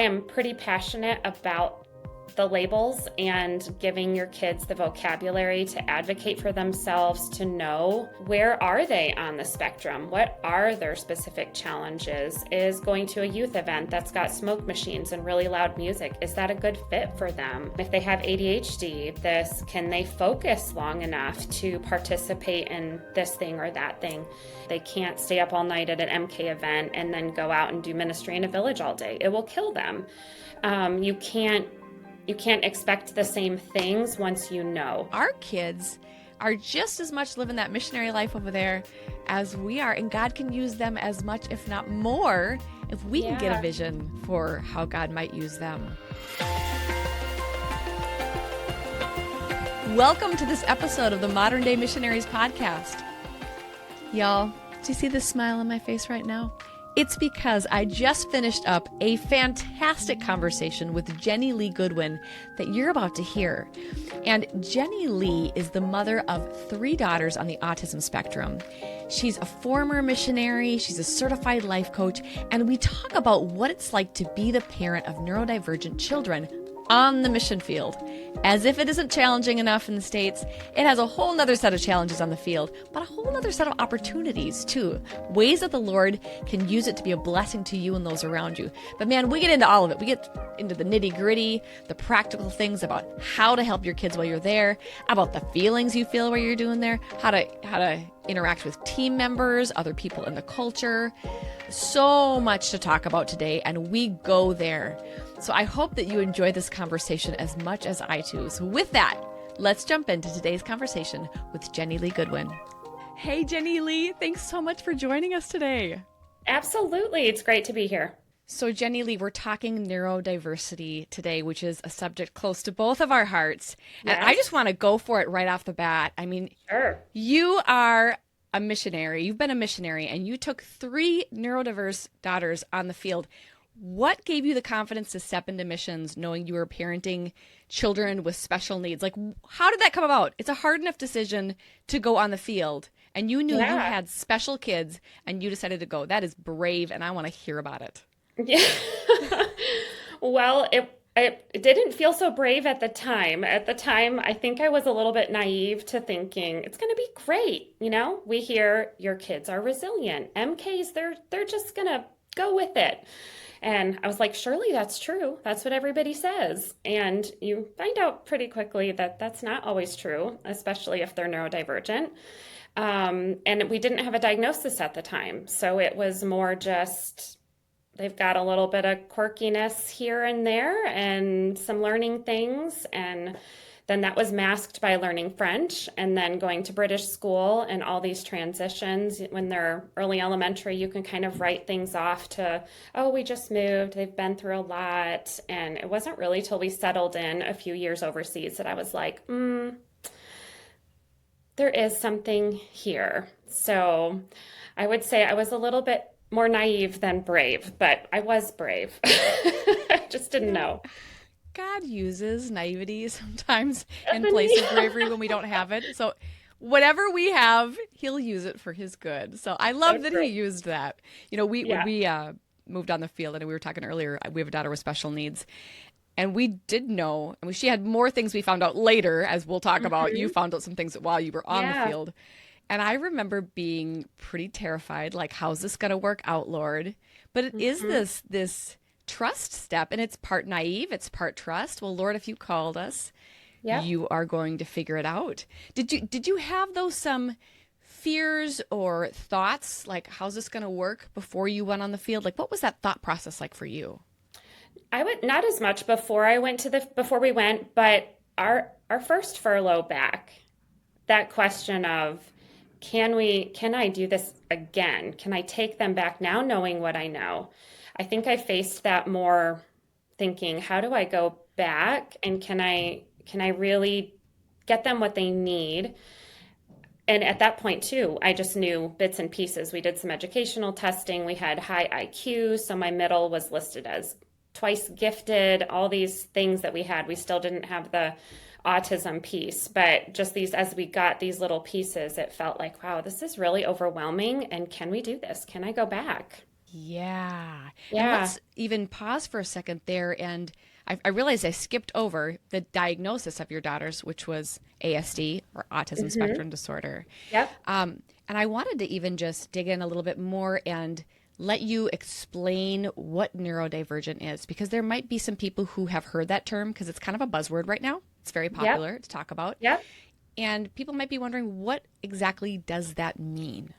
am pretty passionate about the labels and giving your kids the vocabulary to advocate for themselves, to know where are they on the spectrum, what are their specific challenges. Is going to a youth event that's got smoke machines and really loud music, is that a good fit for them? If they have ADHD, can they focus long enough to participate in this thing or that thing? They can't stay up all night at an MK event and then go out and do ministry in a village all day. It will kill them. You can't expect the same things once you know. Our kids are just as much living that missionary life over there as we are, and God can use them as much, if not more, if we can get a vision for how God might use them. Welcome to this episode of the Modern Day Missionaries podcast. Y'all, do you see this smile on my face right now? It's because I just finished up a fantastic conversation with Jenilee Goodwin that you're about to hear. And Jenilee is the mother of 3 daughters on the autism spectrum. She's a former missionary, she's a certified life coach, and we talk about what it's like to be the parent of neurodivergent children on the mission field. As if it isn't challenging enough in the States, it has a whole nother set of challenges on the field, but a whole other set of opportunities too. Ways that the Lord can use it to be a blessing to you and those around you. But man, we get into all of it. We get into the nitty gritty, the practical things about how to help your kids while you're there, about the feelings you feel while you're doing there, how to interact with team members, other people in the culture. So much to talk about today, and we go there. So I hope that you enjoy this conversation as much as I do. So with that, let's jump into today's conversation with Jenilee Goodwin. Hey, Jenilee, thanks so much for joining us today. Absolutely. It's great to be here. So Jenilee, we're talking neurodiversity today, which is a subject close to both of our hearts. Yes. And I just want to go for it right off the bat. I mean, Sure. You are a missionary. You've been a missionary, and you took 3 neurodiverse daughters on the field. What gave you the confidence to step into missions knowing you were parenting children with special needs? Like, how did that come about? It's a hard enough decision to go on the field, and you knew you had special kids, and you decided to go. That is brave, and I want to hear about it. Yeah. Well, it didn't feel so brave at the time. At the time, I think I was a little bit naive to thinking it's going to be great. You know, we hear your kids are resilient. MKs, they're just going to go with it. And I was like, surely that's true. That's what everybody says. And you find out pretty quickly that that's not always true, especially if they're neurodivergent. And we didn't have a diagnosis at the time. So it was more just, they've got a little bit of quirkiness here and there and some learning things. And then that was masked by learning French and then going to British school and all these transitions. When they're early elementary, you can kind of write things off to, oh, we just moved, they've been through a lot. And it wasn't really till we settled in a few years overseas that I was like, there is something here. So I would say I was a little bit more naive than brave, but I was brave. I just didn't know. God uses naivety sometimes in place of bravery when we don't have it. So whatever we have, he'll use it for his good. So I love that he used that. You know, when we moved on the field, and we were talking earlier, we have a daughter with special needs. And we did know, I mean, she had more things we found out later, as we'll talk about. You found out some things while you were on the field. And I remember being pretty terrified, like, how's this going to work out, Lord? But it is this trust step, and it's part naive, it's part trust. Well, Lord, if you called us, you are going to figure it out. Did you have those some fears or thoughts, like, how's this going to work before you went on the field? Like, what was that thought process like for you? I would not as much before we went, but our first furlough back, that question of, can I do this again? Can I take them back now knowing what I know? I think I faced that more thinking, how do I go back, and can I really get them what they need? And at that point too, I just knew bits and pieces. We did some educational testing. We had high IQ, so my middle was listed as twice gifted, all these things that we had. We still didn't have the autism piece, but just as we got these little pieces, it felt like, wow, this is really overwhelming. And can we do this? Can I go back? Yeah. And Yeah. let's even pause for a second there. And I realized I skipped over the diagnosis of your daughters, which was ASD or autism Hmm. spectrum disorder. Yep. And I wanted to even just dig in a little bit more and let you explain what neurodivergent is, because there might be some people who have heard that term because it's kind of a buzzword right now. It's very Yep. popular to talk about. Yep. And people might be wondering, what exactly does that mean?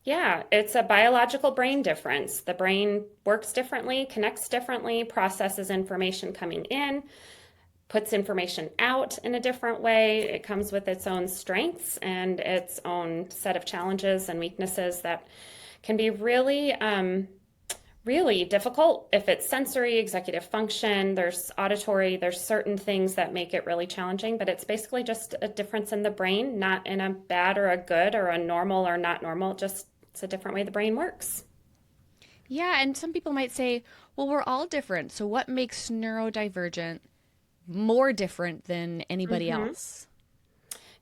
Yeah, it's a biological brain difference. The brain works differently, connects differently, processes information coming in, puts information out in a different way. It comes with its own strengths and its own set of challenges and weaknesses that can be really difficult if it's sensory, executive function, there's auditory, there's certain things that make it really challenging, but it's basically just a difference in the brain, not in a bad or a good or a normal or not normal, just it's a different way the brain works. Yeah, and some people might say, well, we're all different. So what makes neurodivergent more different than anybody Hmm. else?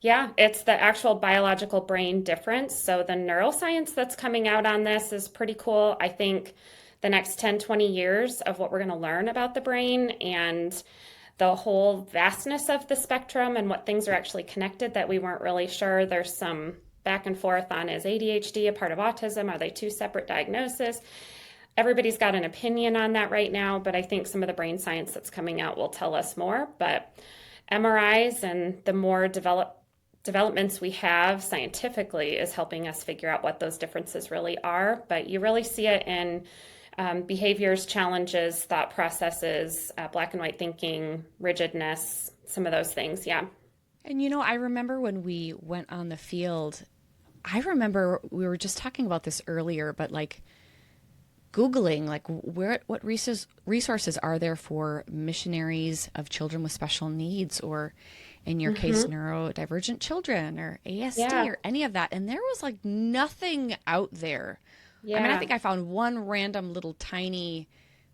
Yeah, it's the actual biological brain difference. So the neuroscience that's coming out on this is pretty cool. I think the next 10, 20 years of what we're going to learn about the brain and the whole vastness of the spectrum and what things are actually connected that we weren't really sure. There's some back and forth on, is ADHD a part of autism? Are they two separate diagnoses? Everybody's got an opinion on that right now, but I think some of the brain science that's coming out will tell us more. But MRIs and the more developments we have scientifically is helping us figure out what those differences really are. But you really see it in behaviors, challenges, thought processes, black and white thinking, rigidness, some of those things. Yeah. And I remember when we went on the field, I remember we were just talking about this earlier, but like Googling, like what resources are there for missionaries of children with special needs, or in your case, Hmm. neurodivergent children or ASD Yeah. or any of that. And there was like nothing out there. I mean, I Yeah. think I found one random little tiny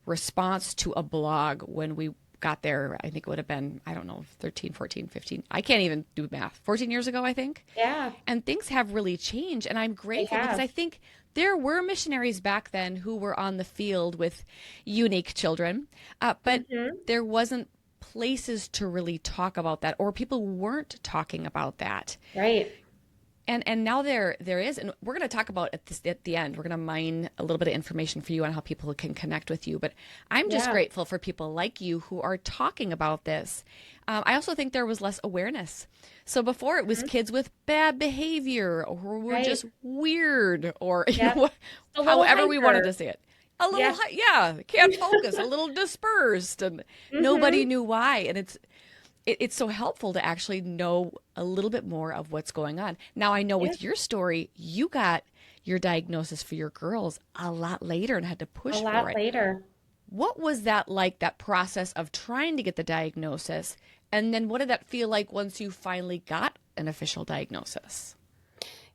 response to a blog when we got there. I think it would have been, I don't know, 13, 14, 15. I can't even do math. 14 years ago, I think. Yeah. And things have really changed. And I'm They grateful because have. I think there were missionaries back then who were on the field with unique children, but Hmm. there wasn't places to really talk about that, or people weren't talking about that. Right. And now there is, and we're going to talk about at the end. We're going to mine a little bit of information for you on how people can connect with you. But I'm just Yeah. grateful for people like you who are talking about this. I also think there was less awareness. So before it was Mhm. kids with bad behavior or who were Right. just weird, or Yep. A little however we wanted to hyper. say it. A little, Yeah. yeah, can't focus, a little dispersed, and nobody Hmm. knew why. And it's so helpful to actually know a little bit more of what's going on. Now, I know Yeah. with your story, you got your diagnosis for your girls a lot later and had to A push for lot it. later. What was that like, that process of trying to get the diagnosis? And then what did that feel like once you finally got an official diagnosis?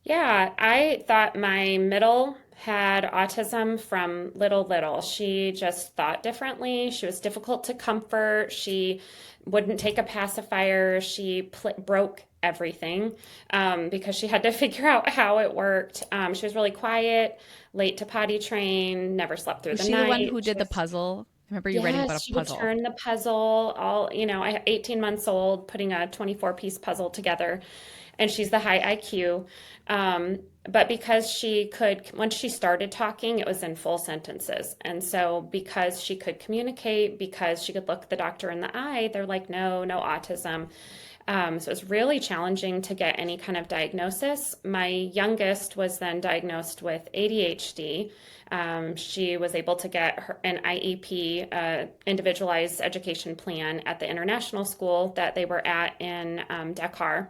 Yeah, I thought my middle had autism from little. She just thought differently. She was difficult to comfort. She wouldn't take a pacifier. She broke everything because she had to figure out how it worked. She was really quiet, late to potty train, never slept through Was the she the one night. who She did the was puzzle? I remember you writing about Yes, a she would puzzle. turn the puzzle all, I 18 months old, putting a 24-piece puzzle together, and she's the high IQ. But because she could, once she started talking, it was in full sentences. And so because she could communicate, because she could look the doctor in the eye, they're like, no, no autism. So it's really challenging to get any kind of diagnosis. My youngest was then diagnosed with ADHD. She was able to get an IEP, individualized education plan, at the international school that they were at in Dakar,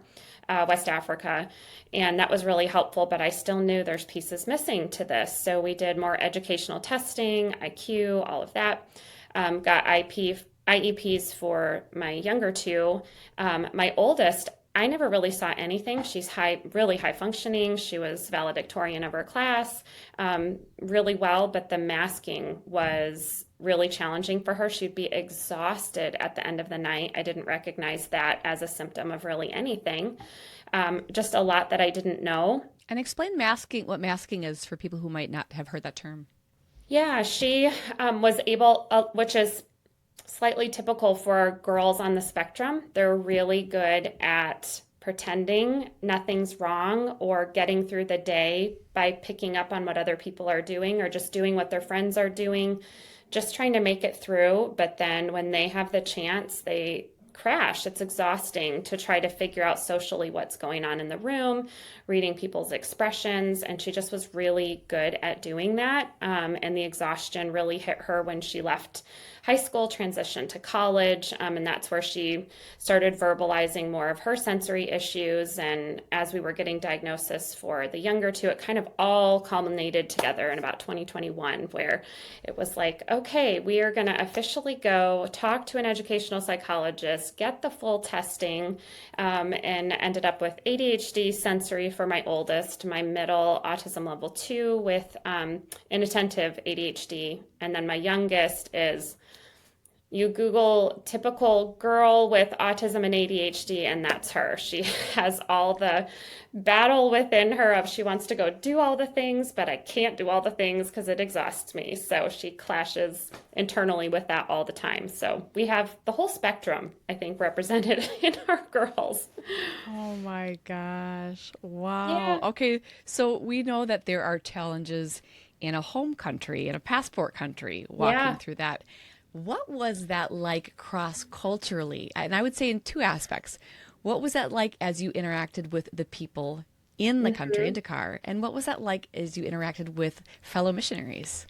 West Africa. And that was really helpful, but I still knew there's pieces missing to this. So we did more educational testing, IQ, all of that. Got IEPs for my younger two. My oldest, I never really saw anything. She's really high functioning. She was valedictorian of her class, really well, but the masking was really challenging for her. She'd be exhausted at the end of the night. I didn't recognize that as a symptom of really anything. Just a lot that I didn't know. And explain masking, what masking is for people who might not have heard that term. Yeah, she was able, which is slightly typical for girls on the spectrum. They're really good at pretending nothing's wrong or getting through the day by picking up on what other people are doing or just doing what their friends are doing, just trying to make it through. But then when they have the chance, they crash. It's exhausting to try to figure out socially what's going on in the room, reading people's expressions. And she just was really good at doing that. And the exhaustion really hit her when she left high school, transitioned to college, and that's where she started verbalizing more of her sensory issues. And as we were getting diagnosis for the younger two, it kind of all culminated together in about 2021, where it was like, okay, we are going to officially go talk to an educational psychologist, get the full testing, and ended up with ADHD sensory for my oldest, my middle autism level 2 with inattentive ADHD, and then my youngest is you Google typical girl with autism and ADHD, and that's her. She has all the battle within her of she wants to go do all the things, but I can't do all the things because it exhausts me. So she clashes internally with that all the time. So we have the whole spectrum, I think, represented in our girls. Oh my gosh. Wow. Yeah. Okay, so we know that there are challenges in a home country, in a passport country, walking Yeah. through that. What was that like cross-culturally? And I would say in two aspects. What was that like as you interacted with the people in the country, in Mhm. Dakar? And what was that like as you interacted with fellow missionaries?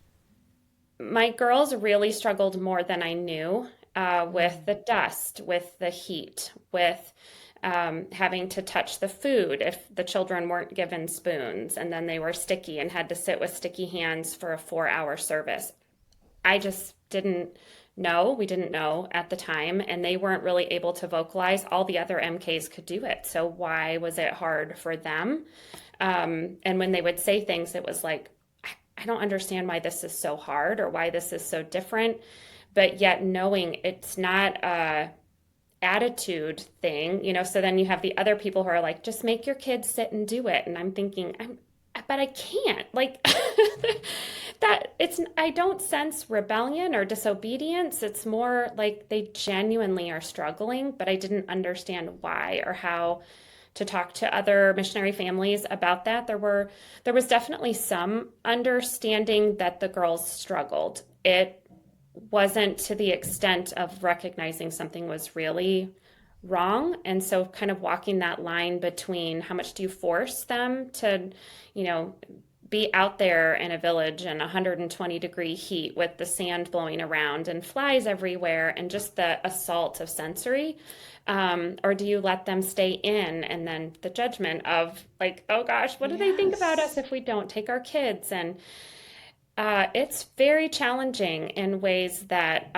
My girls really struggled more than I knew with Mm. the dust, with the heat, with having to touch the food if the children weren't given spoons and then they were sticky and had to sit with sticky hands for a 4 hour service. I just didn't know. We didn't know at the time, and they weren't really able to vocalize. All the other MKs could do it. So why was it hard for them? And when they would say things, it was like, I don't understand why this is so hard or why this is so different. But yet knowing it's not a attitude thing, so then you have the other people who are like, just make your kids sit and do it. And I'm thinking, but I can't. Like that it's I don't sense rebellion or disobedience. It's more like they genuinely are struggling, but I didn't understand why or how to talk to other missionary families about that. There was definitely some understanding that the girls struggled. It wasn't to the extent of recognizing something was really wrong. And so kind of walking that line between how much do you force them to, you know, be out there in a village in 120-degree heat with the sand blowing around and flies everywhere and just the assault of sensory, or do you let them stay in and then the judgment of like, oh gosh, what do they think about us Yes. if we don't take our kids? And it's very challenging in ways that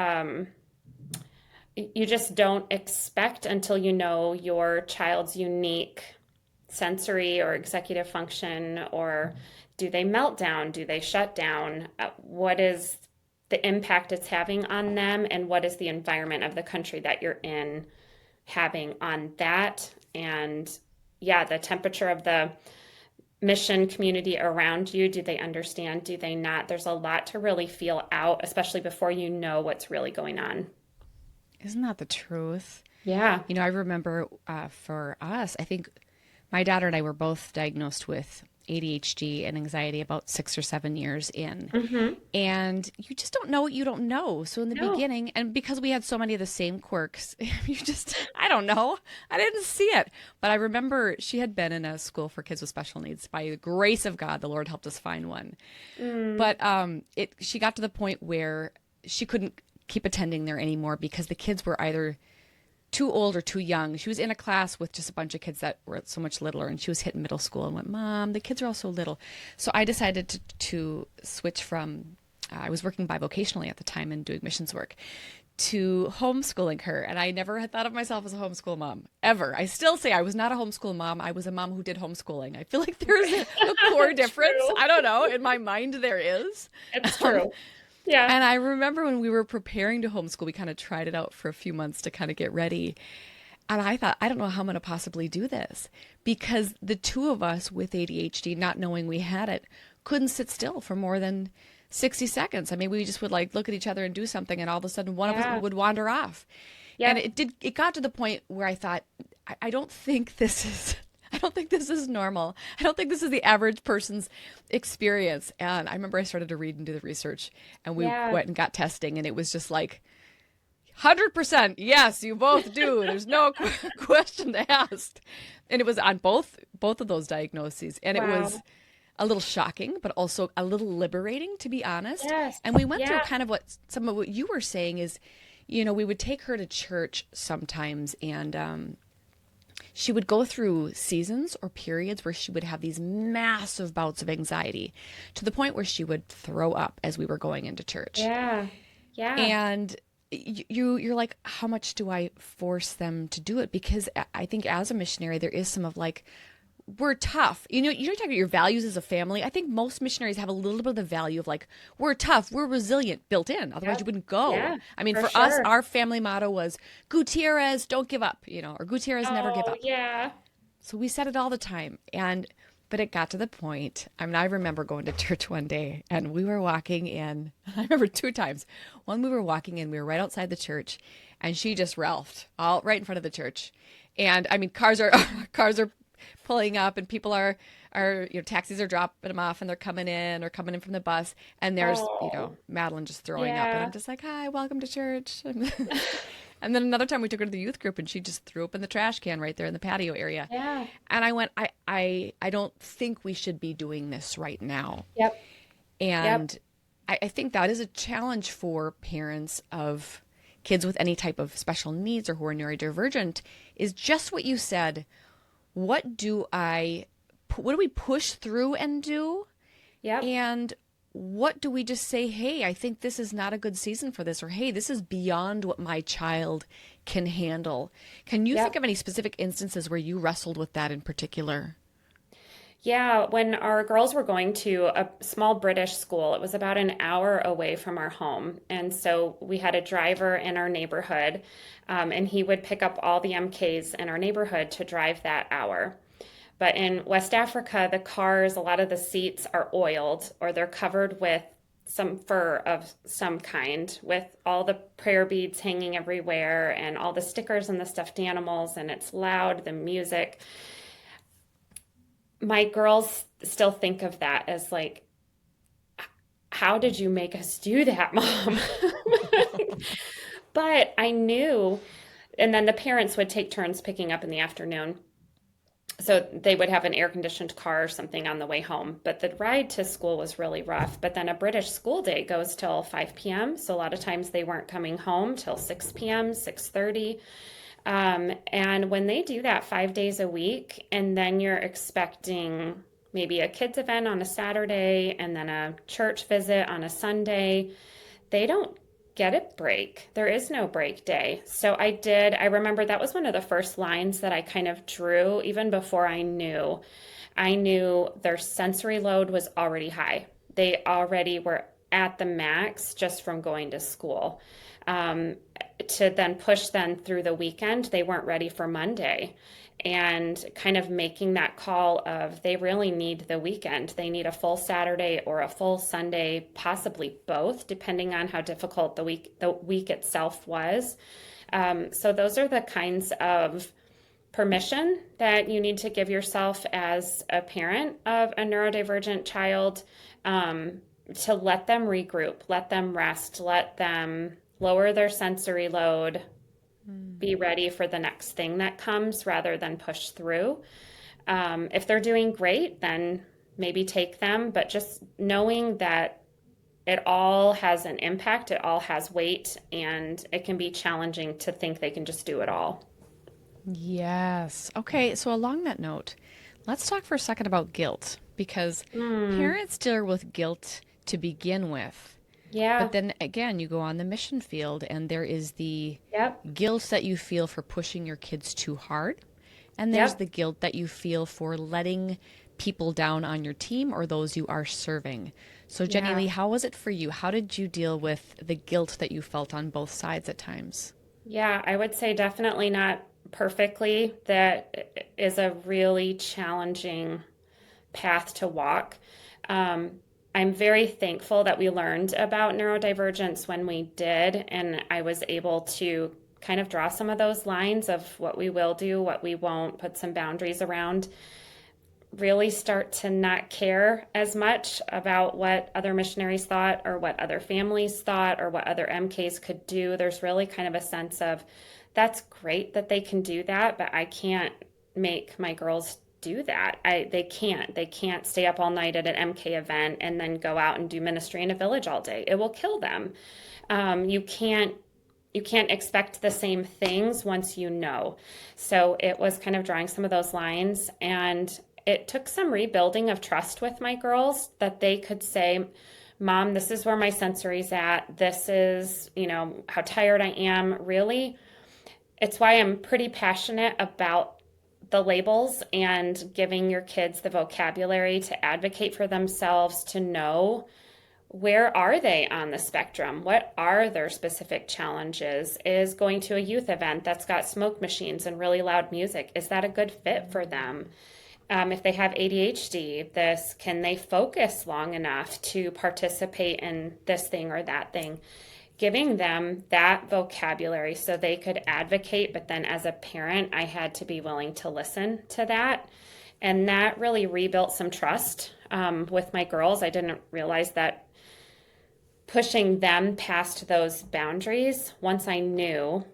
you just don't expect until you know your child's unique sensory or executive function, or do they melt down? Do they shut down? What is the impact it's having on them, and what is the environment of the country that you're in having on that? And yeah, the temperature of the mission community around you. Do they understand? Do they not? There's a lot to really feel out, especially before you know what's really going on. Isn't that the truth? Yeah. I remember for us, I think my daughter and I were both diagnosed with ADHD and anxiety about 6 or 7 years in. Mm-hmm. And you just don't know what you don't know. So in the No. beginning, and because we had so many of the same quirks, I don't know. I didn't see it. But I remember she had been in a school for kids with special needs. By the grace of God, the Lord helped us find one. Mm. But she got to the point where she couldn't keep attending there anymore because the kids were either too old or too young. She was in a class with just a bunch of kids that were so much littler, and she was hitting middle school and went, Mom, the kids are all so little. So I decided to switch from, I was working bivocationally at the time and doing missions work, to homeschooling her. And I never had thought of myself as a homeschool mom, ever. I still say I was not a homeschool mom. I was a mom who did homeschooling. I feel like there's a core difference. True. I don't know. In my mind, there is. It's Um, true. Yeah. and I remember when we were preparing to homeschool, we kind of tried it out for a few months to kind of get ready. And I thought, I don't know how I'm going to possibly do this because the two of us with ADHD, not knowing we had it, couldn't sit still for more than 60 seconds. I mean, we just would like look at each other and do something, and all of a sudden one of us Yeah. would wander off. And Yep. it got to the point where I thought, I don't think this is, I don't think this is normal. I don't think this is the average person's experience. And I remember I started to read and do the research, and we Yeah. went and got testing, and it was just like, 100%, yes, you both do. There's no question to ask. And it was on both of those diagnoses. And it was Wow. a little shocking, but also a little liberating, to be honest. Yes. And we went through Yeah. kind of what some of what you were saying is, we would take her to church sometimes, and she would go through seasons or periods where she would have these massive bouts of anxiety to the point where she would throw up as we were going into church. Yeah. Yeah. And you're like, how much do I force them to do it? Because I think as a missionary, there is some of like, we're tough. You're talking about your values as a family. I think most missionaries have a little bit of the value of like, we're tough, we're resilient built in. Otherwise, you Yep. wouldn't go. Yeah. I mean, For for us, sure. our family motto was Gutierrez, don't give up, or Gutierrez, never give Oh, up. yeah. So we said it all the time. But it got to the point. I mean, I remember going to church one day and we were walking in. I remember two times. One, we were walking in, we were right outside the church, and she just ralphed all right in front of the church. And I mean, cars are cars are pulling up, and people are taxis are dropping them off, and they're coming in or coming in from the bus, and there's Oh, Madeline just throwing up, and I'm yeah. just like, hi, welcome to church. And then another time we took her to the youth group, and she just threw up in the trash can right there in the patio area. Yeah. And I went, I don't think we should be doing this right now. Yep. Yep. And I think that is a challenge for parents of kids with any type of special needs or who are neurodivergent, is just what you said. What do we push through and do? Yep. And what do we just say, hey, I think this is not a good season for this, or hey, this is beyond what my child can handle? Can you think Yep. of any specific instances where you wrestled with that in particular? Yeah, when our girls were going to a small British school, it was about an hour away from our home. And so we had a driver in our neighborhood, and he would pick up all the MKs in our neighborhood to drive that hour. But in West Africa, the cars, a lot of the seats are oiled or they're covered with some fur of some kind, with all the prayer beads hanging everywhere and all the stickers and the stuffed animals, and it's loud, the music. My girls still think of that as like, how did you make us do that, Mom? But I knew, and then the parents would take turns picking up in the afternoon. So they would have an air conditioned car or something on the way home. But the ride to school was really rough. But then a British school day goes till 5 p.m. So a lot of times they weren't coming home till 6 p.m., 6:30. And when they do that 5 days a week, and then you're expecting maybe a kids event on a Saturday and then a church visit on a Sunday, they don't get a break. There is no break day. So I remember that was one of the first lines that I kind of drew even before I knew. I knew their sensory load was already high. They already were at the max just from going to school. Um, to then push them through the weekend, they weren't ready for Monday. And kind of making that call of they really need the weekend. They need a full Saturday or a full Sunday, possibly both, depending on how difficult the week itself was. So those are the kinds of permission that you need to give yourself as a parent of a neurodivergent child, to let them regroup, let them rest, let them lower their sensory load, be ready for the next thing that comes rather than push through. If they're doing great, then maybe take them, but just knowing that it all has an impact, it all has weight, and it can be challenging to think they can just do it all. Yes. Okay, so along that note, let's talk for a second about guilt, because Mm, parents deal with guilt to begin with. yeah, But then again, you go on the mission field, and there is the yep, guilt that you feel for pushing your kids too hard. And there's yep, the guilt that you feel for letting people down on your team or those you are serving. So, Jenny yeah. Lee, how was it for you? How did you deal with the guilt that you felt on both sides at times? Yeah, I would say definitely not perfectly. That is a really challenging path to walk. Um, I'm very thankful that we learned about neurodivergence when we did, and I was able to kind of draw some of those lines of what we will do, what we won't, put some boundaries around, really start to not care as much about what other missionaries thought or what other families thought or what other MKs could do. There's really kind of a sense of that's great that they can do that, but I can't make my girls do that. They can't stay up all night at an MK event and then go out and do ministry in a village all day. It will kill them. You can't expect the same things once you know. So it was kind of drawing some of those lines, and it took some rebuilding of trust with my girls that they could say, Mom, this is where my sensory's at. This is, how tired I am. Really, it's why I'm pretty passionate about the labels and giving your kids the vocabulary to advocate for themselves, to know where are they on the spectrum? What are their specific challenges? Is going to a youth event that's got smoke machines and really loud music, is that a good fit for them? If they have ADHD, can they focus long enough to participate in this thing or that thing? Giving them that vocabulary so they could advocate, but then as a parent, I had to be willing to listen to that. And that really rebuilt some trust with my girls. I didn't realize that pushing them past those boundaries, once I knew,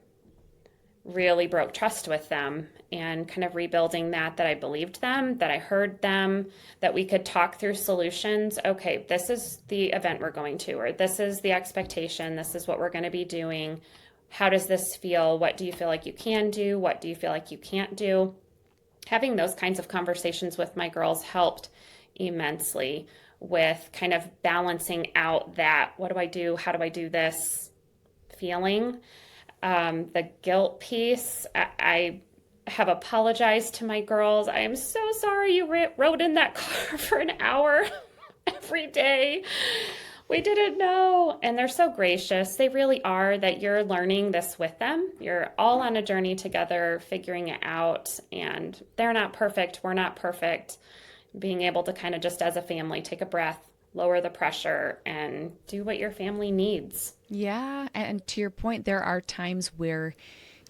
really broke trust with them, and kind of rebuilding that I believed them, that I heard them, that we could talk through solutions. Okay, this is the event we're going to, or this is the expectation, this is what we're going to be doing. How does this feel? What do you feel like you can do? What do you feel like you can't do? Having those kinds of conversations with my girls helped immensely with kind of balancing out that, what do I do? How do I do this feeling? The guilt piece, I have apologized to my girls. I am so sorry you rode in that car for an hour every day. We didn't know. And they're so gracious. They really are, that you're learning this with them. You're all on a journey together, figuring it out. And they're not perfect. We're not perfect. Being able to kind of just as a family take a breath, lower the pressure, and do what your family needs. Yeah. And to your point, there are times where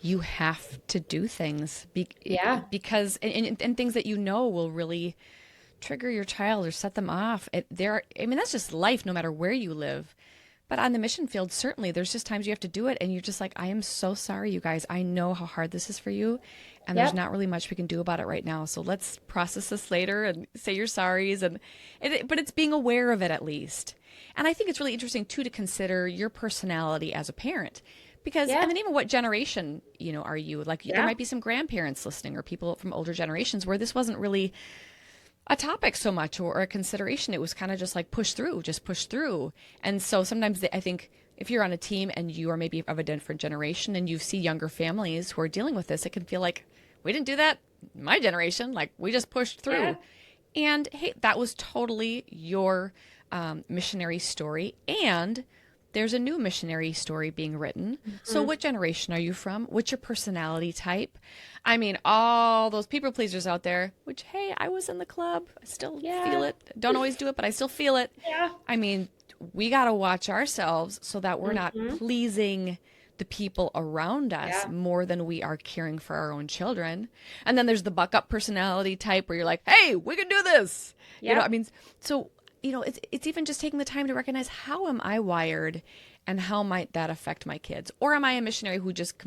you have to do things Yeah. because, and things that will really trigger your child or set them off. That's just life, no matter where you live. But on the mission field, certainly there's just times you have to do it. And you're just like, I am so sorry, you guys. I know how hard this is for you. And there's not really much we can do about it right now. So let's process this later and say your sorries. But it's being aware of it at least. And I think it's really interesting too to consider your personality as a parent. Because, and then even what generation, are you? Like there might be some grandparents listening or people from older generations where this wasn't really a topic so much or a consideration. It was kind of just like just push through. And so sometimes I think if you're on a team and you are maybe of a different generation and you see younger families who are dealing with this, it can feel like, we didn't do that in my generation. Like we just pushed through. Yeah. And hey, that was totally your missionary story. And there's a new missionary story being written. Mm-hmm. So what generation are you from? What's your personality type? I mean, all those people pleasers out there, which, hey, I was in the club. I still feel it. Don't always do it, but I still feel it. Yeah. I mean, we got to watch ourselves so that we're not pleasing the people around us more than we are caring for our own children. And then there's the buck up personality type where you're like, hey, we can do this. Yeah. So it's even just taking the time to recognize, how am I wired and how might that affect my kids? Or am I a missionary who just,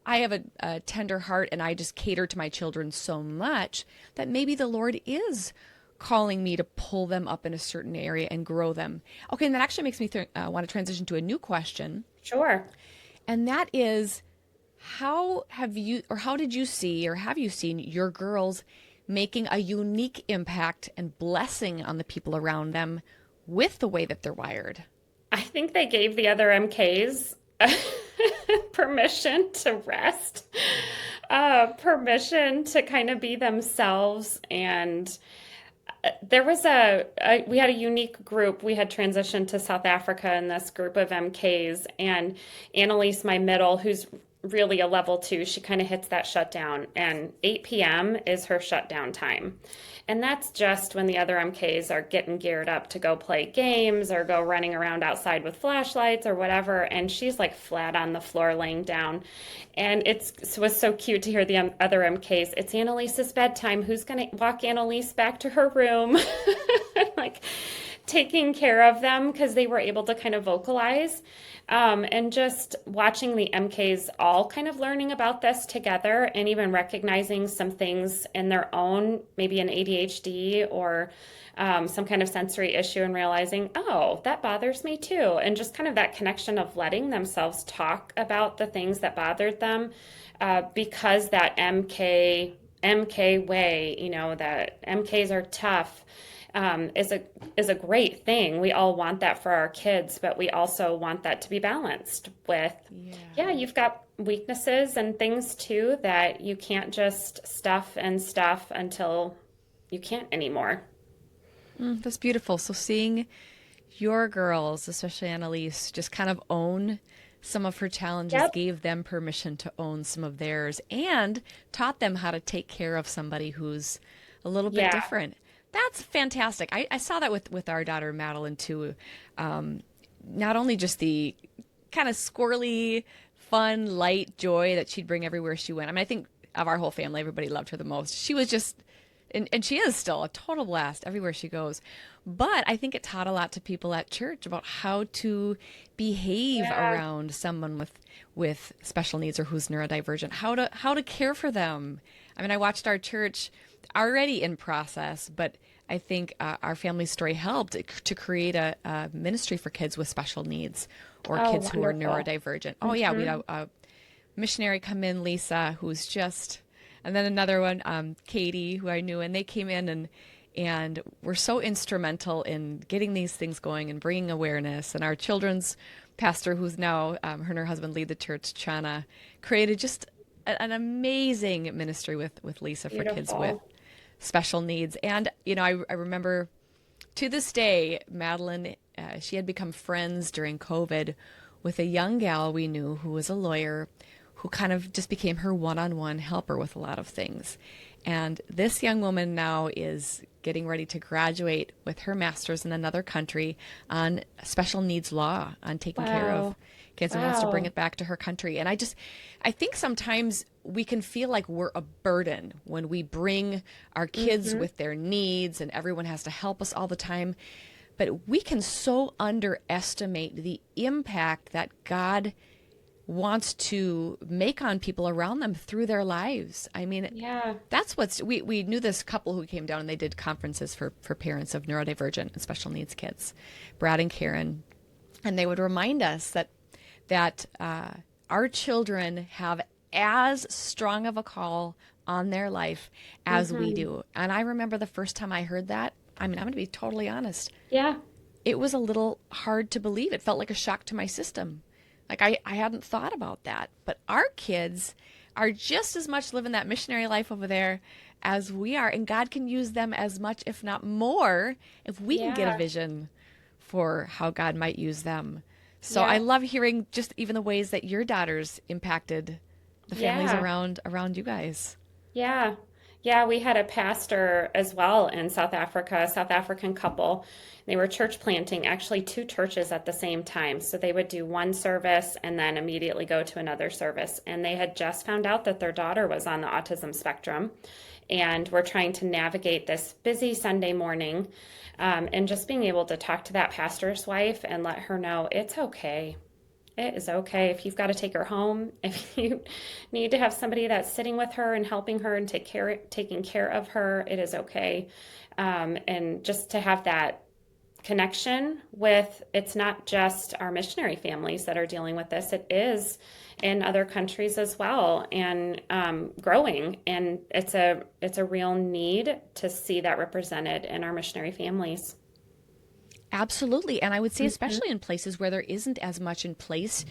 I have a tender heart and I just cater to my children so much that maybe the Lord is calling me to pull them up in a certain area and grow them. Okay, and that actually makes me want to transition to a new question. Sure. And that is, how did you see, or have you seen your girls making a unique impact and blessing on the people around them with the way that they're wired? I think they gave the other MKs permission to rest, permission to kind of be themselves. And there was we had a unique group. We had transitioned to South Africa in this group of MKs, and Annalise, my middle, who's really a level 2. She kind of hits that shutdown, and 8 p.m. is her shutdown time. And that's just when the other MKs are getting geared up to go play games or go running around outside with flashlights or whatever. And she's like flat on the floor laying down. And it was so cute to hear the other MKs. It's Annalise's bedtime. Who's going to walk Annalise back to her room? Like taking care of them because they were able to kind of vocalize. And just watching the MKs all kind of learning about this together and even recognizing some things in their own, maybe an ADHD or some kind of sensory issue, and realizing, oh, that bothers me too. And just kind of that connection of letting themselves talk about the things that bothered them, because that MK way, that MKs are tough, is a great thing. We all want that for our kids, but we also want that to be balanced with, yeah, you've got weaknesses and things too that you can't just stuff and stuff until you can't anymore. That's beautiful. So seeing your girls, especially Annalise, just kind of own some of her challenges, Yep. gave them permission to own some of theirs, and taught them how to take care of somebody who's a little bit Yeah. different. That's fantastic. I saw that with our daughter Madeline too. Not only just the kind of squirrely, fun, light joy that she'd bring everywhere she went. I mean, I think of our whole family, everybody loved her the most. She was just, and she is still a total blast everywhere she goes. But I think it taught a lot to people at church about how to behave Yeah. around someone with special needs or who's neurodivergent, how to care for them. I mean, I watched our church already in process, but I think our family story helped to create a ministry for kids with special needs or Oh, kids who are wonderful. neurodivergent. Oh yeah, we had a missionary come in, Lisa, who's just, and then another one, Katie, who I knew, and they came in and were so instrumental in getting these things going and bringing awareness. And our children's pastor, who's now her and her husband lead the church, Chana, created just an amazing ministry with Lisa for kids with Beautiful. special needs. And I remember to this day, Madeline, she had become friends during COVID with a young gal we knew who was a lawyer, who kind of just became her one-on-one helper with a lot of things. And this young woman now is getting ready to graduate with her master's in another country on special needs law, on taking care of Wow. kids, and wants to bring Wow. it back to her country. And I think sometimes we can feel like we're a burden when we bring our kids Mm-hmm. with their needs and everyone has to help us all the time. But we can so underestimate the impact that God wants to make on people around them through their lives. I mean, Yeah. that's we knew this couple who came down and they did conferences for parents of neurodivergent and special needs kids, Brad and Karen, and they would remind us that our children have as strong of a call on their life as we Mm-hmm. do. And I remember the first time I heard that, I mean, I'm going to be totally honest, Yeah. it was a little hard to believe. It felt like a shock to my system. Like I hadn't thought about that. But our kids are just as much living that missionary life over there as we are. And God can use them as much, if not more, if we can get a Yeah. vision for how God might use them. So I Yeah. love hearing just even the ways that your daughters impacted the families Yeah. around you guys. Yeah. Yeah, we had a pastor as well in South Africa, a South African couple. They were church planting, actually two churches at the same time. So they would do one service and then immediately go to another service. And they had just found out that their daughter was on the autism spectrum and were trying to navigate this busy Sunday morning, and just being able to talk to that pastor's wife and let her know it's okay. It is okay if you've got to take her home, if you need to have somebody that's sitting with her and helping her and taking care of her, it is okay. And just to have that connection with, it's not just our missionary families that are dealing with this, it is in other countries as well, and growing. And it's a real need to see that represented in our missionary families. Absolutely. And I would say, Mhm. especially in places where there isn't as much in place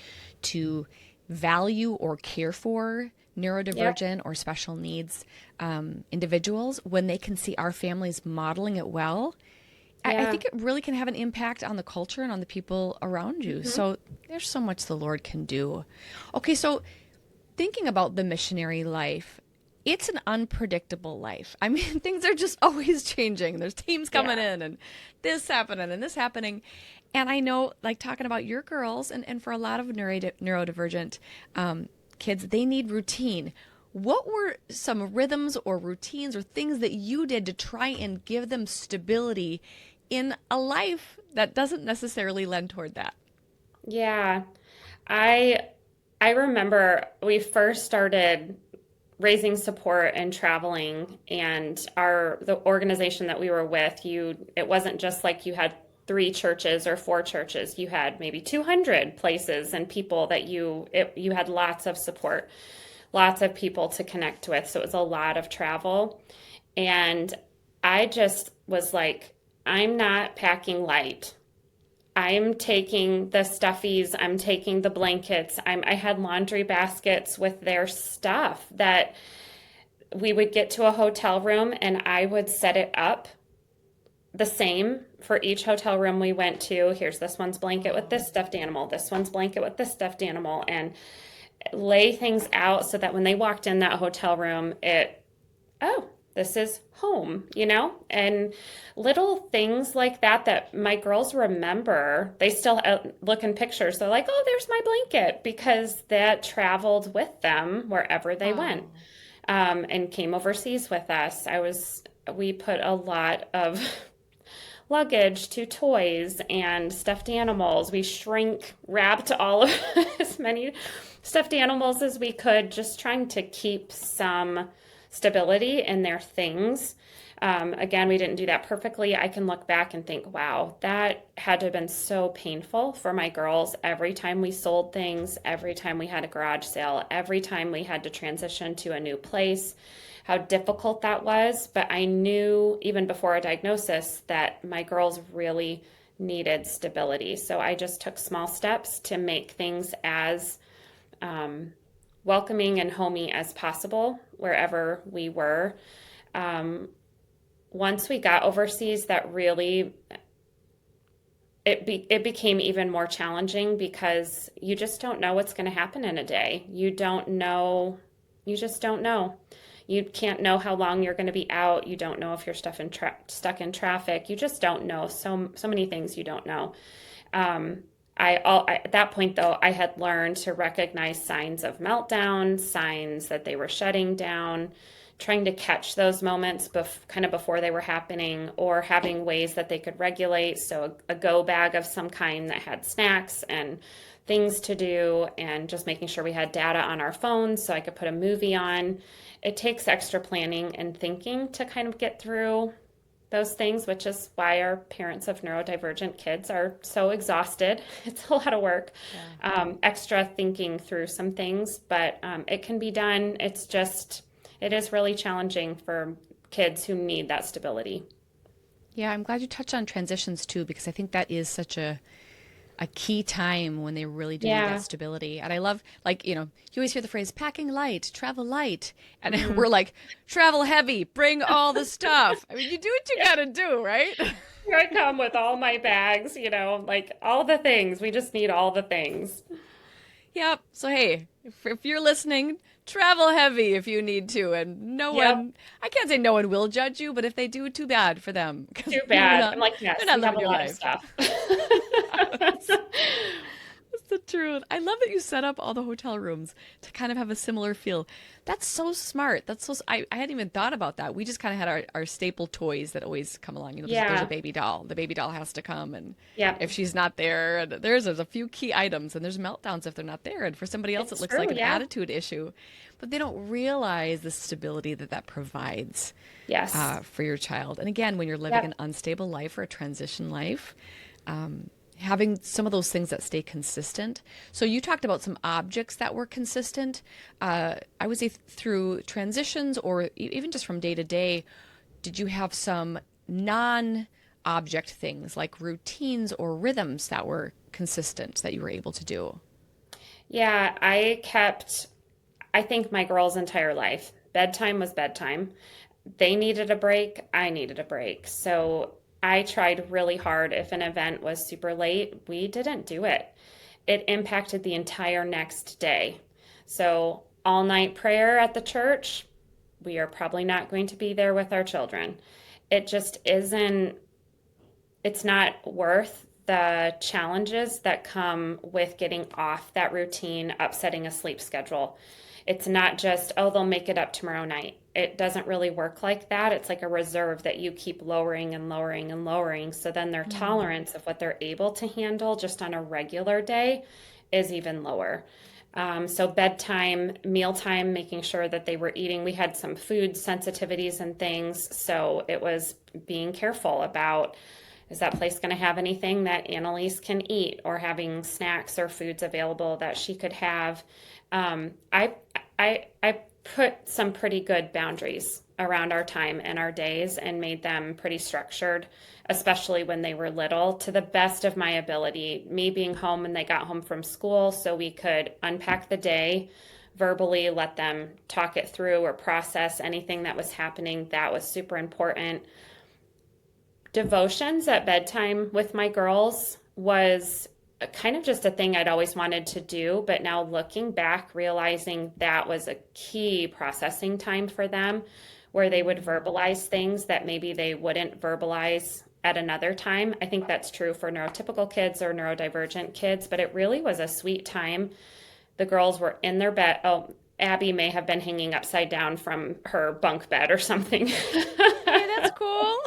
to value or care for Yep. neurodivergent or special needs individuals, when they can see our families modeling it well, I Yeah. think it really can have an impact on the culture and on the people around you. Hmm. So there's so much the Lord can do. Okay, so thinking about the missionary life, it's an unpredictable life. I mean, things are just always changing. There's teams coming Yeah. in and this happening and this happening. And I know, like talking about your girls and for a lot of neurodivergent kids, they need routine. What were some rhythms or routines or things that you did to try and give them stability in a life that doesn't necessarily lend toward that? Yeah. I I remember we first started raising support and traveling, and the organization that we were with, it wasn't just like you had three churches or four churches. You had maybe 200 places and people that you had lots of support, lots of people to connect with. So it was a lot of travel. And I just was like, I'm not packing light. I'm taking the stuffies, I'm taking the blankets. I had laundry baskets with their stuff that we would get to a hotel room and I would set it up the same for each hotel room we went to. Here's this one's blanket with this stuffed animal, this one's blanket with this stuffed animal, and lay things out so that when they walked in that hotel room, oh, this is home, And little things like that that my girls remember, they still look in pictures. They're like, oh, there's my blanket because that traveled with them wherever they went, Oh. and came overseas with us. We put a lot of luggage to toys and stuffed animals. We shrink wrapped all of as many stuffed animals as we could, just trying to keep some stability in their things. Again, we didn't do that perfectly. I can look back and think, wow, that had to have been so painful for my girls every time we sold things, every time we had a garage sale, every time we had to transition to a new place, how difficult that was. But I knew even before a diagnosis that my girls really needed stability. So I just took small steps to make things as welcoming and homey as possible wherever we were. Once we got overseas, that really it became even more challenging because you just don't know what's going to happen in a day. You don't know. You just don't know. You can't know how long you're going to be out. You don't know if you're stuck in traffic. You just don't know. So many things you don't know. At that point, though, I had learned to recognize signs of meltdown, signs that they were shutting down, trying to catch those moments kind of before they were happening, or having ways that they could regulate. So a go bag of some kind that had snacks and things to do, and just making sure we had data on our phones so I could put a movie on. It takes extra planning and thinking to kind of get through those things, which is why our parents of neurodivergent kids are so exhausted. It's a lot of work, extra thinking through some things, but it can be done. It is really challenging for kids who need that stability. Yeah, I'm glad you touched on transitions too, because I think that is such a key time when they really do need that Yeah. stability. And I love, like, you always hear the phrase packing light, travel light. And Hmm. we're like, travel heavy, bring all the stuff. I mean, you do what you got to do, right? Here I come with all my bags, like all the things. We just need all the things. Yep. So, hey, if you're listening, travel heavy if you need to. And Yep. I can't say no one will judge you, but if they do, too bad for them because Too bad. I'm like, they're yes, not we have living a your lot of life. stuff. That's the truth. I love that you set up all the hotel rooms to kind of have a similar feel. That's so smart. I hadn't even thought about that. We just kind of had our staple toys that always come along. There's a Yeah. baby doll. The baby doll has to come, and Yep. if she's not there, and there's a few key items, and there's meltdowns if they're not there. And for somebody else, it It's looks like true. an Yeah. attitude issue, but they don't realize the stability that provides Yes. for your child. And again, when you're living Yep. an unstable life or a transition life, having some of those things that stay consistent. So you talked about some objects that were consistent. I would say through transitions or even just from day to day, did you have some non-object things like routines or rhythms that were consistent that you were able to do? Yeah. I think my girls' entire life, bedtime was bedtime. They needed a break. I needed a break. So I tried really hard. If an event was super late, we didn't do it. It impacted the entire next day. So all night prayer at the church, we are probably not going to be there with our children. It just isn't, it's not worth the challenges that come with getting off that routine, upsetting a sleep schedule. It's not just, oh, they'll make it up tomorrow night. It doesn't really work like that. It's like a reserve that you keep lowering and lowering and lowering. So then their tolerance of what they're able to handle just on a regular day is even lower. So bedtime, mealtime, making sure that they were eating. We had some food sensitivities and things. So it was being careful about, is that place going to have anything that Annalise can eat, or having snacks or foods available that she could have. I put some pretty good boundaries around our time and our days and made them pretty structured, especially when they were little, to the best of my ability. Me being home when they got home from school, so we could unpack the day verbally, let them talk it through or process anything that was happening. That was super important. Devotions at bedtime with my girls was kind of just a thing I'd always wanted to do, but now looking back, realizing that was a key processing time for them, where they would verbalize things that maybe they wouldn't verbalize at another time. I think that's true for neurotypical kids or neurodivergent kids, but it really was a sweet time. The girls were in their bed. Oh, Abby may have been hanging upside down from her bunk bed or something. Hey, that's cool.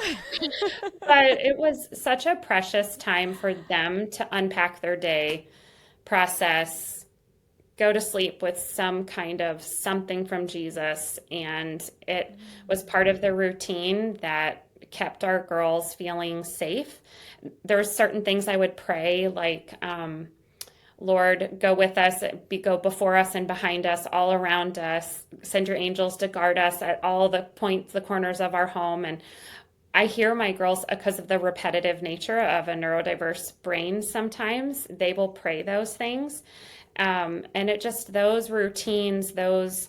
But it was such a precious time for them to unpack their day, process, go to sleep with some kind of something from Jesus. And it was part of the routine that kept our girls feeling safe. There were certain things I would pray, like, Lord, go with us, go before us and behind us, all around us. Send your angels to guard us at all the points, the corners of our home. And I hear my girls, because of the repetitive nature of a neurodiverse brain, sometimes they will pray those things. And it just, those routines, those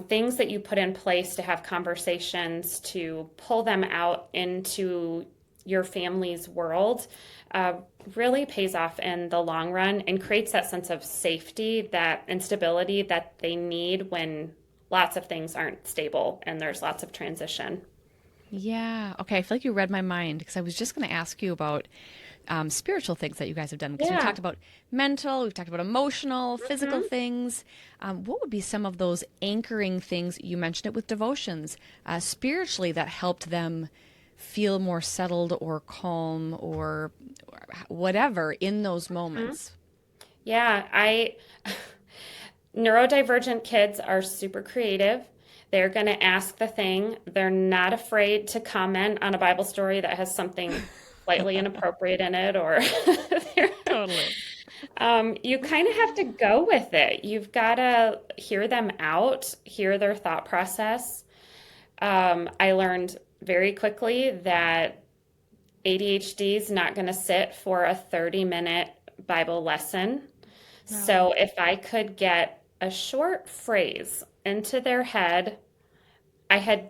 things that you put in place to have conversations, to pull them out into your family's world, really pays off in the long run and creates that sense of safety, that and stability that they need when lots of things aren't stable and there's lots of transition. Yeah. Okay. I feel like you read my mind, because I was just going to ask you about spiritual things that you guys have done. Because we Yeah. talked about mental, we've talked about emotional, physical Mhm. things. What would be some of those anchoring things? You mentioned it with devotions, spiritually, that helped them feel more settled or calm or whatever in those moments. Yeah, I neurodivergent kids are super creative. They're going to ask the thing. They're not afraid to comment on a Bible story that has something slightly inappropriate in it, or Totally. you kind of have to go with it. You've got to hear them out, hear their thought process. I learned very quickly that ADHD is not going to sit for a 30-minute Bible lesson. No. So if I could get a short phrase into their head, I had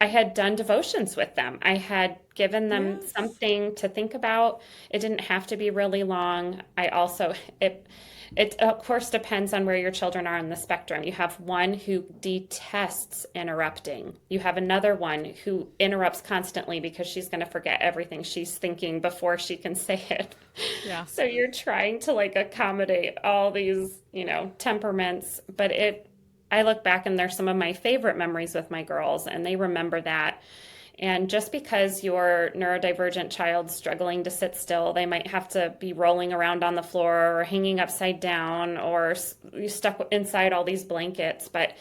I had done devotions with them. I had given them Yes. something to think about. It didn't have to be really long. I also it of course depends on where your children are on the spectrum. You have one who detests interrupting. You have another one who interrupts constantly because she's going to forget everything she's thinking before she can say it. Yeah. So you're trying to like accommodate all these, temperaments, but I look back and there's some of my favorite memories with my girls, and they remember that. And just because your neurodivergent child's struggling to sit still, they might have to be rolling around on the floor or hanging upside down or stuck inside all these blankets, but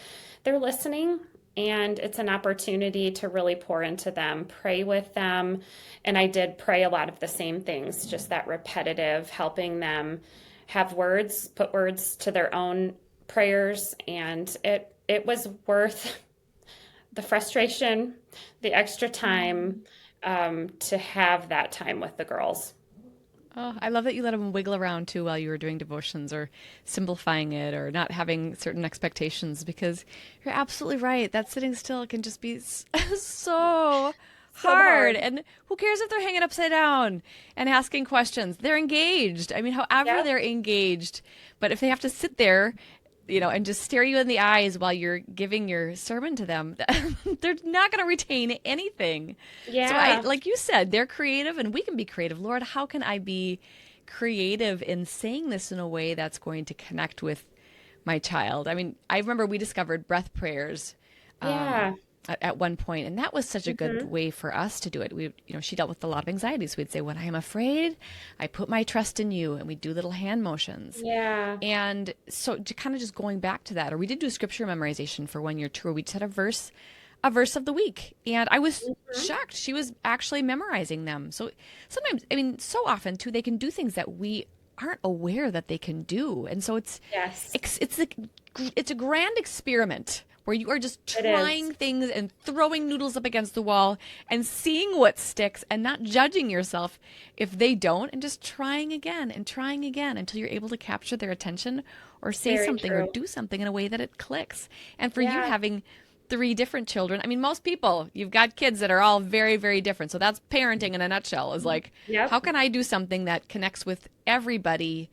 they're listening, and it's an opportunity to really pour into them, pray with them. And I did pray a lot of the same things, just that repetitive, helping them have words, put words to their own prayers, and it was worth the frustration, the extra time, to have that time with the girls. Oh, I love that you let them wiggle around too while you were doing devotions or simplifying it or not having certain expectations, because you're absolutely right. That sitting still can just be so So hard. hard. And who cares if they're hanging upside down and asking questions? They're engaged. I mean, however Yep. they're engaged. But if they have to sit there and just stare you in the eyes while you're giving your sermon to them, they're not going to retain anything. So Yeah. like you said, they're creative and we can be creative. Lord, how can I be creative in saying this in a way that's going to connect with my child? I mean, I remember we discovered breath prayers Yeah. at one point, and that was such a good Hmm. way for us to do it. She dealt with a lot of anxiety, so we'd say, "When I am afraid, I put my trust in you," and we'd do little hand motions. Yeah. And so, to kind of just going back to that, or we did do a scripture memorization for 1 year tour. We just had a verse of the week, and I was Hmm. shocked she was actually memorizing them. So sometimes, I mean, so often too, they can do things that we aren't aware that they can do, and so Yes, it's a grand experiment where you are just it is. trying things and throwing noodles up against the wall and seeing what sticks and not judging yourself if they don't, and just trying again until you're able to capture their attention or say Very something or true. do something in a way that it clicks. And for you Yeah. having three different children, I mean, most people, you've got kids that are all very, very different. So that's parenting in a nutshell, is like, how Yep. can I do something that connects with everybody,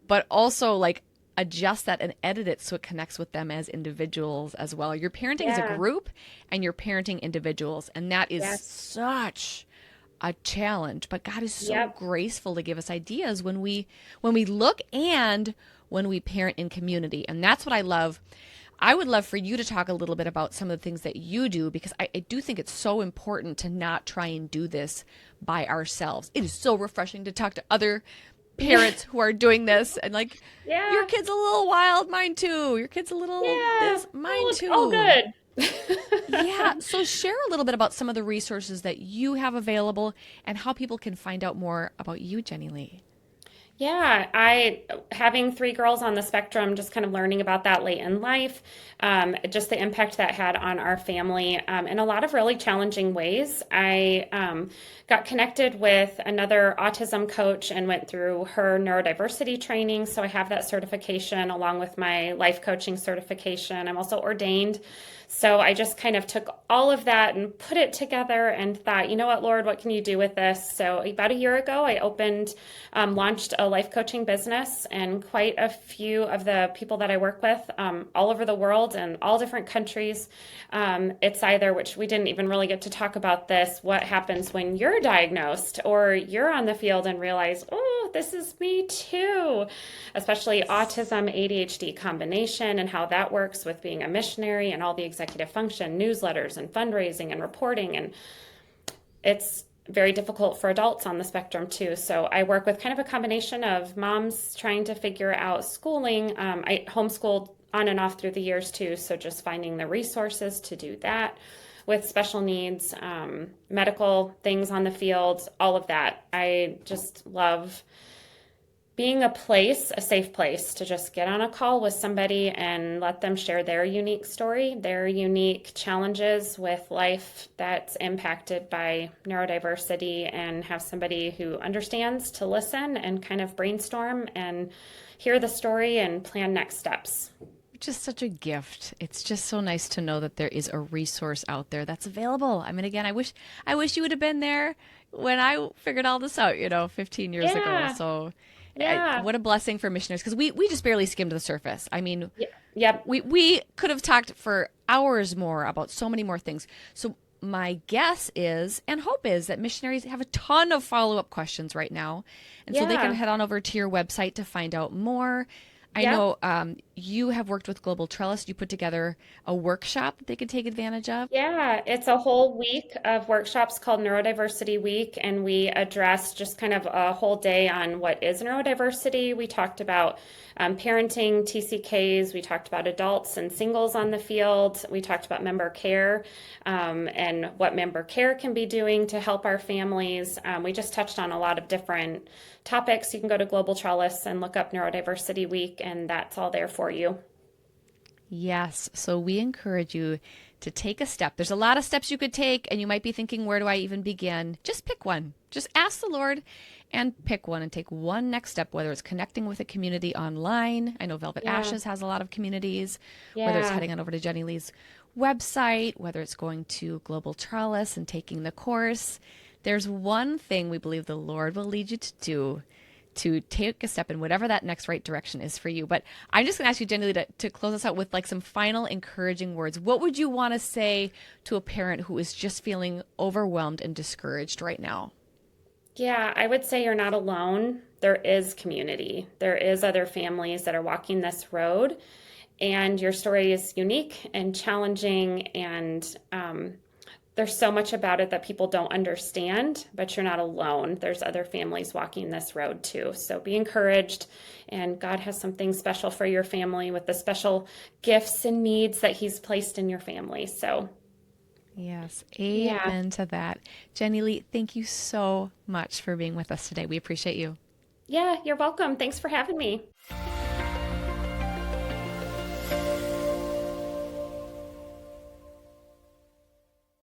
but also like adjust that and edit it so it connects with them as individuals as well. You're parenting as a Yeah. group and you're parenting individuals, and that is Yes. such a challenge. But God is so Yep. graceful to give us ideas when we look and when we parent in community. And that's what I love. I would love for you to talk a little bit about some of the things that you do, because I do think it's so important to not try and do this by ourselves. It is so refreshing to talk to other Yeah. parents who are doing this and like, your Yeah. kid's a little wild, mine too. Your kid's a little Yeah. this, mine Oh, all too. good. Yeah. So share a little bit about some of the resources that you have available and how people can find out more about you, Jenilee. Yeah, I having three girls on the spectrum, just kind of learning about that late in life, just the impact that had on our family in a lot of really challenging ways. I got connected with another autism coach and went through her neurodiversity training. So I have that certification along with my life coaching certification. I'm also ordained. So I just kind of took all of that and put it together and thought, you know what, Lord, what can you do with this? So about a year ago, I launched a life coaching business, and quite a few of the people that I work with all over the world and all different countries, it's either, which we didn't even really get to talk about this, what happens when you're diagnosed or you're on the field and realize, oh, this is me too, especially autism, ADHD combination, and how that works with being a missionary and all the executive function, newsletters and fundraising and reporting. And it's very difficult for adults on the spectrum too. So I work with kind of a combination of moms trying to figure out schooling. I homeschooled on and off through the years too. So just finding the resources to do that with special needs, medical things on the field, all of that. I just love being a safe place to just get on a call with somebody and let them share their unique story, their unique challenges with life that's impacted by neurodiversity, and have somebody who understands to listen and kind of brainstorm and hear the story and plan next steps. Just such a gift. It's just so nice to know that there is a resource out there that's available. I mean, again, I wish you would have been there when I figured all this out, 15 years ago. Yeah, So yeah, what a blessing for missionaries, because we just barely skimmed the surface. I mean, yeah, yep, we could have talked for hours more about so many more things. So my guess is and hope is that missionaries have a ton of follow-up questions right now, and so they can yeah, head on over to your website to find out more. I yep. know you have worked with Global Trellis. You put together a workshop that they could take advantage of. Yeah, it's a whole week of workshops called Neurodiversity Week, and we address just kind of a whole day on what is neurodiversity. We talked about parenting, TCKs, we talked about adults and singles on the field, we talked about member care and what member care can be doing to help our families. We just touched on a lot of different topics. You can go to Global Trellis and look up Neurodiversity Week, and that's all there for you. Yes. So we encourage you to take a step. There's a lot of steps you could take, and you might be thinking, where do I even begin? Just pick one. Just ask the Lord and pick one and take one next step, whether it's connecting with a community online. I know Velvet Yeah, Ashes has a lot of communities, whether it's yeah, heading on over to Jenilee's website, whether it's going to Global Trellis and taking the course. There's one thing we believe the Lord will lead you to do to take a step in whatever that next right direction is for you. But I'm just going to ask you, Jenilee, to close us out with like some final encouraging words. What would you want to say to a parent who is just feeling overwhelmed and discouraged right now? Yeah, I would say you're not alone. There is community. There is other families that are walking this road, and your story is unique and challenging, and there's so much about it that people don't understand, but you're not alone. There's other families walking this road too. So be encouraged, and God has something special for your family with the special gifts and needs that He's placed in your family. So, Yes, yeah. amen to that. Jenilee, thank you so much for being with us today. We appreciate you. Yeah, you're welcome. Thanks for having me.